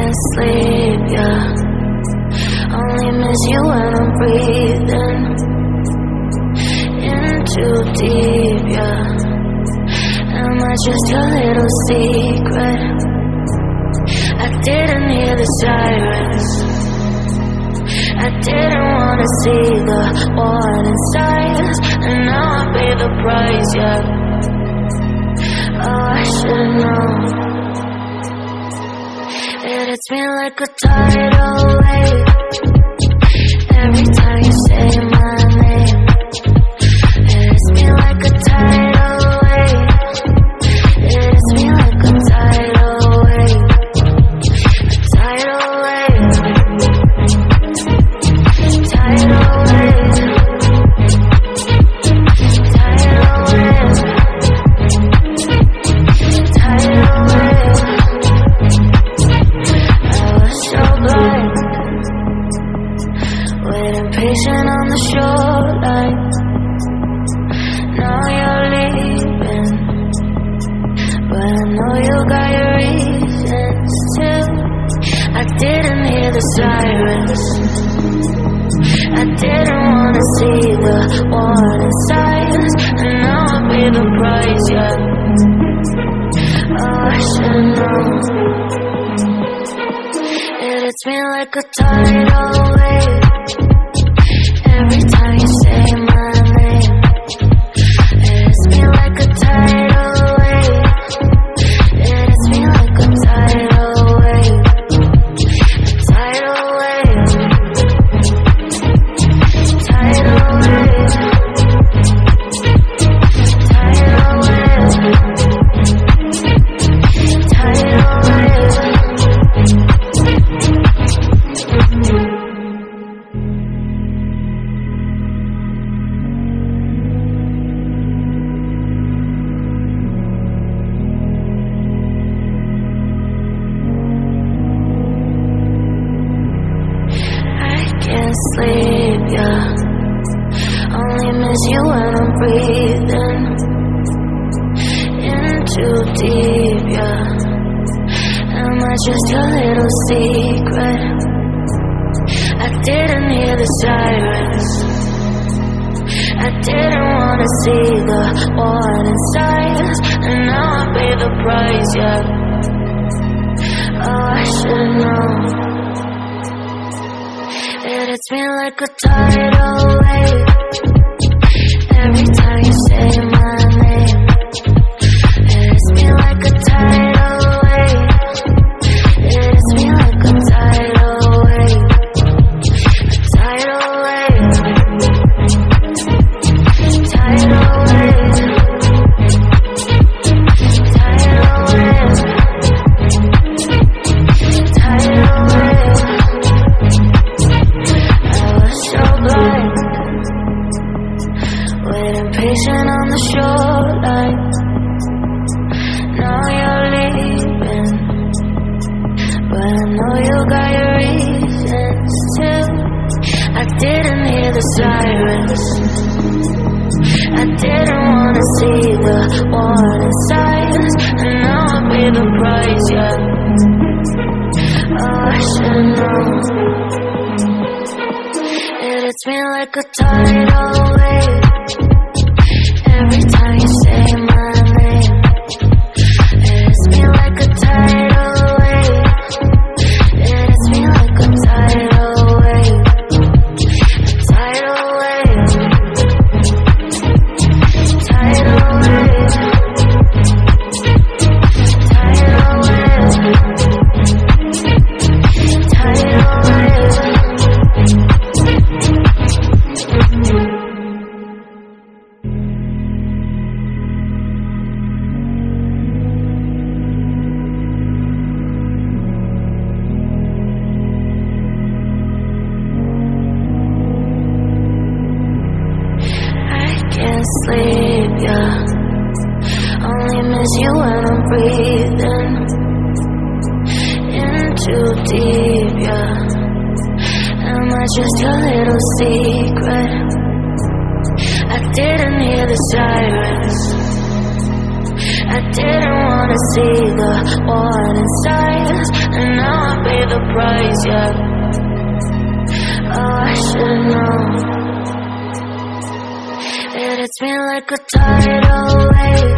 can't sleep, yeah. Only miss you when I'm breathing in too deep, yeah. Am I just your little secret? I didn't hear the sirens. I didn't wanna see the warning signs, and now I pay the price, yeah. Oh, I should've known. It hits me like a tidal wave every time you say my name. It hits me like a tidal wave. It hits me like a tidal wave. A tidal wave. Tidal wave. Tidal wave. Tidal wave. Waiting patient on the shoreline. Now you're leaving, but I know you got your reasons too. I didn't hear the sirens. I didn't wanna see the warning signs, and now I pay the price, yeah. Oh, I should've known. It hits me like a tidal wave every time you say my name. It hits me like a tidal wave. It hits me like a tidal wave. A tidal wave. Tidal wave. Tidal wave. Tidal wave. Sleep, yeah. Only miss you when I'm breathing in too deep, yeah. Am I just your little secret? I didn't hear the sirens. I didn't wanna see the warning signs, and now I pay the price, yeah. Oh, I should've known. It hits me like a tidal wave every time you say my name. It hits me like a tidal wave. It hits me like a tidal wave. A tidal wave. Tidal wave. Tidal wave. Tidal wave. Waiting patient on the shoreline. Now you're leaving, but I know you got your reasons too. I didn't hear the sirens. I didn't wanna see the warning signs, and now I pay the price, yeah. Oh, I should've known. It hits me like a tidal wave every time you say my name. It hits me like a tidal wave. It hits me like a tidal wave. A tidal wave. Tidal wave. Tidal wave. Tidal wave. Sleep, yeah. Only miss you when I'm breathing in too deep, yeah. Am I just your little secret? I didn't hear the sirens. I didn't wanna see the warning signs, and now I pay the price, yeah. Oh, I should know. It hits me like a tidal wave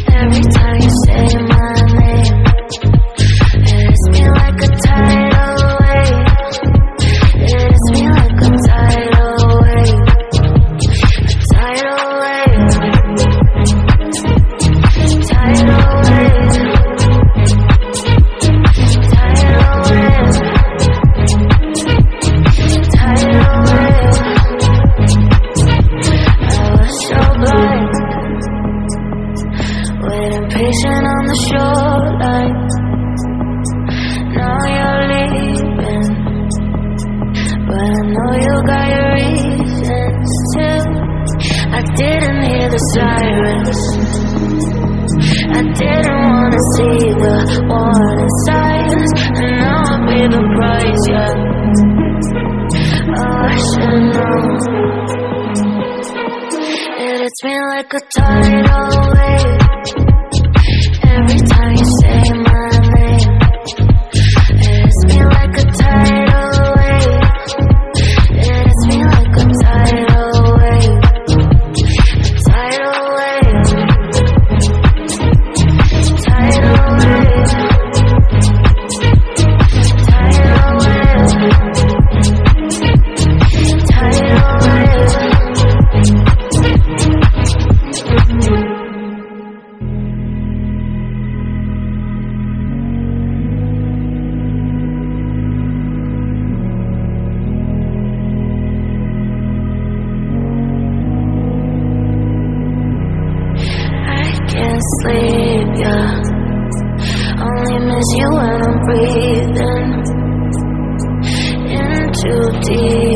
every time you say my name. It hits me like a tidal wave. It hits me like a tidal wave. A tidal wave. Tidal wave. Tidal wave. Tidal wave. I was so blind, waiting patient on the shoreline. Now you're leaving, but I know you got your reasons too. I didn't hear the sirens, I didn't wanna see the warning signs, and now I pay the price, yeah. Oh, I should know. It hits me like a tidal wave every time you say my name. It hits me like a tidal wave. It hits me like a tidal wave. A tidal wave. Tidal wave. Tidal wave. Tidal wave. Can't sleep, yeah. Only miss you when I'm breathing in too deep.